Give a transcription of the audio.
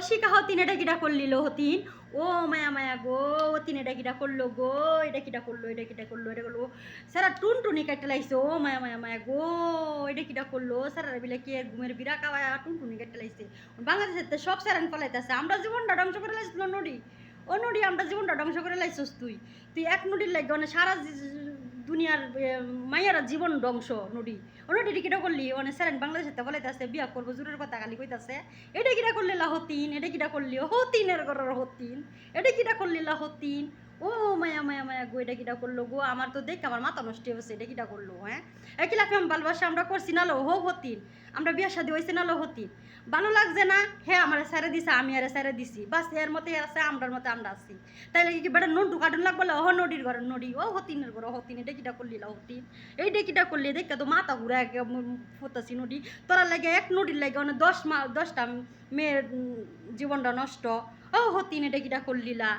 শিখা হতিন এটা কিটা করলিল হতিন ও মায়া মায়া গো হতিন এটা কিটা করলো গো এটা কিটা করলো এটা কিটা করলো এটা করলো সারা টুনটুনি কেটে লাইছে ও মায়া মায়া মায়া গো এটা কিটা করলো সারা বিলে কি ঘুমের বিরা কাওয়া টুনটুনি কেটে লাইছে বাংলাদেশের তো সব স্যারান পালাইতেছে আমরা জীবনটা ধ্বংস করে লাইছিল নডি ও নডি আমরা জীবনটা ধ্বংস করে লাইছস তুই তুই এক নডির লাগে মানে সারা দুনিয়ার মাইয়ারা জীবন ধ্বংস নডি ও নডি কিটা করলি মানে স্যারেন বাংলাদেশের তো বলাইতেছে বিয়া করবো জোরের কথা খালি কইতাছে এটা কিটা করলি হতিন এটা কিটা করলি হতিনের ঘরের হতিন এটা কিটা করলি হতিন ও মায়া মায়া মায়া গো এটা কিটা করলো গো আমার তো দেখ আমার মাথা নষ্ট হয়েছে এটা কিটা করলো হ্যাঁ একই লাফে আমি ভালোবাসা আমরা করছি না লো হতিন আমরা বিয়া শাদী হয়েছে না লো হতিন ভালো লাগছে না হ্যাঁ আমার স্যারে দিছে আমি আরে স্যারে দিছি বাস এর মতে আছে আমরার মতে আমরা আছি তাই লাগে কি বেটা নন্টু কার্টুন লাগবো ও নদীর ঘরে নদী ও হতিনের ঘরে হতিন এটা কিটা করলি হতিন এইটা কিটা করলি দেখে তো মাথা ঘুরে ফুটাছি নদী তোরা লাগে এক নদীর লাগে অনেক 10টা মেয়ের জীবনটা নষ্ট ও হতিন এটা কিটা করলিলা